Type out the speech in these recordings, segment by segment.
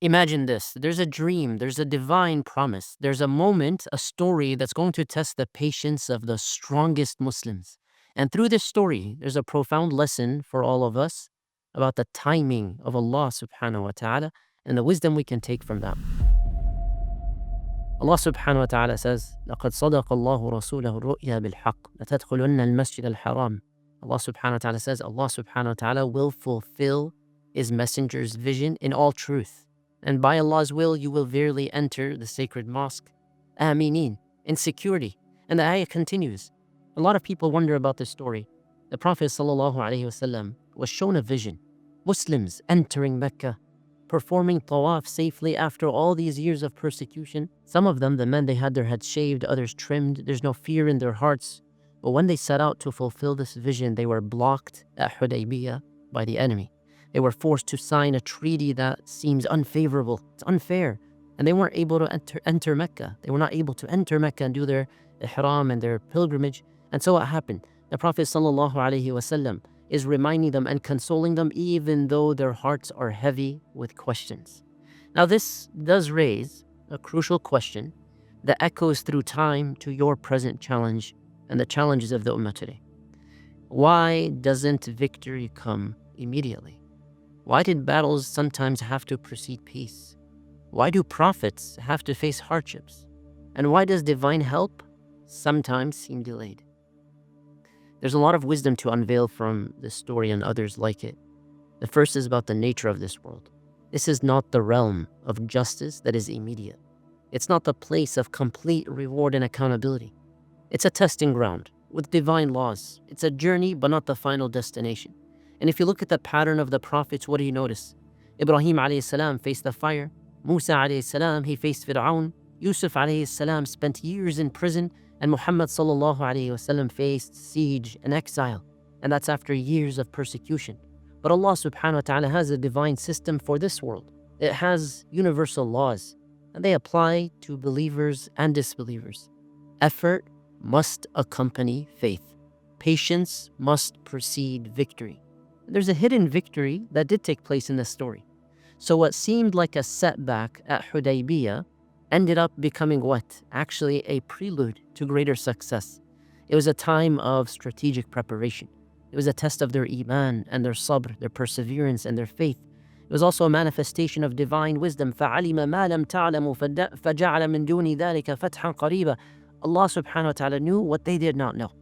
Imagine this. There's a dream, there's a divine promise, there's a moment, a story that's going to test the patience of the strongest Muslims. And through this story, there's a profound lesson for all of us about the timing of Allah subhanahu wa ta'ala and the wisdom we can take from that. Allah subhanahu wa ta'ala says, لَقَدْ صَدَقَ اللَّهُ رَسُولَهُ الرُّؤْيَا بِالْحَقِّ لَتَدْخُلُنَّ الْمَسْجِدَ الْحَرَامِ. Allah subhanahu wa ta'ala says, Allah subhanahu wa ta'ala will fulfill His messenger's vision in all truth. And by Allah's will, you will verily enter the sacred mosque, aminin, in security. And the ayah continues. A lot of people wonder about this story. The Prophet ﷺ was shown a vision. Muslims entering Mecca, performing tawaf safely after all these years of persecution. Some of them, the men, they had their heads shaved, others trimmed. There's no fear in their hearts. But when they set out to fulfill this vision, they were blocked at Hudaybiyyah by the enemy. They were forced to sign a treaty that seems unfavorable. It's unfair. And they weren't able to enter Mecca. They were not able to enter Mecca and do their ihram and their pilgrimage. And so what happened? The Prophet ﷺ is reminding them and consoling them even though their hearts are heavy with questions. Now this does raise a crucial question that echoes through time to your present challenge and the challenges of the ummah today. Why doesn't victory come immediately? Why did battles sometimes have to precede peace? Why do prophets have to face hardships? And why does divine help sometimes seem delayed? There's a lot of wisdom to unveil from this story and others like it. The first is about the nature of this world. This is not the realm of justice that is immediate. It's not the place of complete reward and accountability. It's a testing ground with divine laws. It's a journey, but not the final destination. And if you look at the pattern of the prophets, what do you notice? Ibrahim alayhi salam faced the fire. Musa alayhi salam, he faced Fir'aun. Yusuf alayhi salam spent years in prison. And Muhammad sallallahu alayhi wasallam faced siege and exile. And that's after years of persecution. But Allah subhanahu wa ta'ala has a divine system for this world. It has universal laws. And they apply to believers and disbelievers. Effort must accompany faith. Patience must precede victory. There's a hidden victory that did take place in this story. So what seemed like a setback at Hudaybiyyah ended up becoming what? Actually a prelude to greater success. It was a time of strategic preparation. It was a test of their iman and their sabr, their perseverance and their faith. It was also a manifestation of divine wisdom. فَعَلِمَ مَا لَمْ تَعْلَمُوا فَجَعَلَ مِن دُونِ ذَلِكَ فَتْحًا قَرِيبًا. Allah subhanahu wa ta'ala knew what they did not know.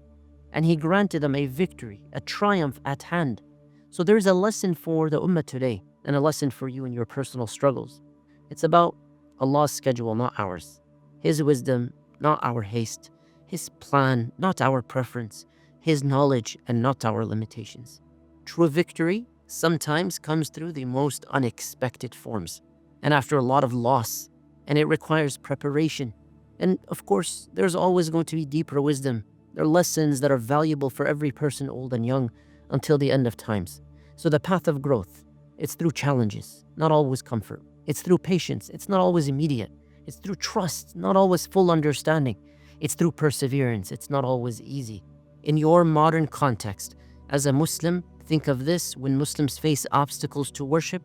And He granted them a victory, a triumph at hand. So there's a lesson for the ummah today and a lesson for you in your personal struggles. It's about Allah's schedule, not ours. His wisdom, not our haste. His plan, not our preference. His knowledge and not our limitations. True victory sometimes comes through the most unexpected forms and after a lot of loss, and it requires preparation. And of course, there's always going to be deeper wisdom. There are lessons that are valuable for every person, old and young, until the end of times. So the path of growth, it's through challenges, not always comfort. It's through patience, it's not always immediate. It's through trust, not always full understanding. It's through perseverance, it's not always easy. In your modern context, as a Muslim, think of this: when Muslims face obstacles to worship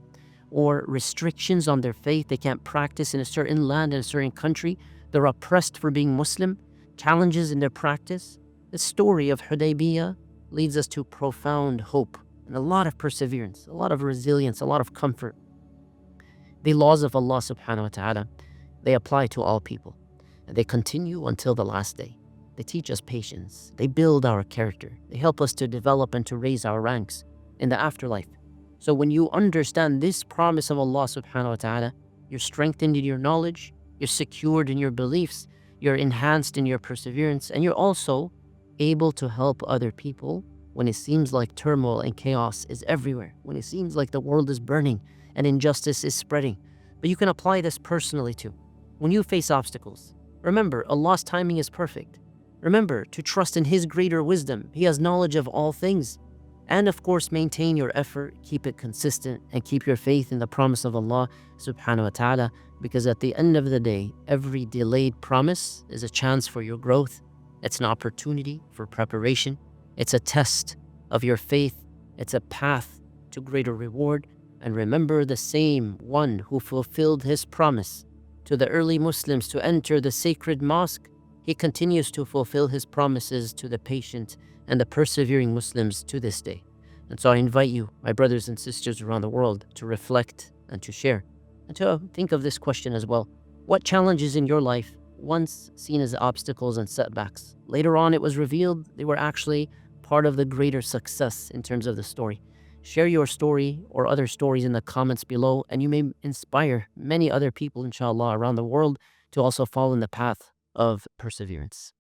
or restrictions on their faith, they can't practice in a certain land, in a certain country, they're oppressed for being Muslim, challenges in their practice. The story of Hudaybiyyah leads us to profound hope and a lot of perseverance, a lot of resilience, a lot of comfort. The laws of Allah subhanahu wa ta'ala, they apply to all people, and they continue until the last day. They teach us patience, they build our character, they help us to develop and to raise our ranks in the afterlife. So when you understand this promise of Allah subhanahu wa ta'ala, you're strengthened in your knowledge, you're secured in your beliefs, you're enhanced in your perseverance, and you're also able to help other people when it seems like turmoil and chaos is everywhere, when it seems like the world is burning and injustice is spreading. But you can apply this personally too. When you face obstacles, remember, Allah's timing is perfect. Remember to trust in His greater wisdom. He has knowledge of all things. And of course, maintain your effort, keep it consistent, and keep your faith in the promise of Allah subhanahu wa ta'ala, because at the end of the day, every delayed promise is a chance for your growth. It's an opportunity for preparation. It's a test of your faith. It's a path to greater reward. And remember the same one who fulfilled his promise to the early Muslims to enter the sacred mosque, he continues to fulfill his promises to the patient and the persevering Muslims to this day. And so I invite you, my brothers and sisters around the world, to reflect and to share, and to think of this question as well. What challenges in your life, once seen as obstacles and setbacks, later on it was revealed they were actually part of the greater success in terms of the story? Share your story or other stories in the comments below, and you may inspire many other people, inshallah, around the world to also follow in the path of perseverance.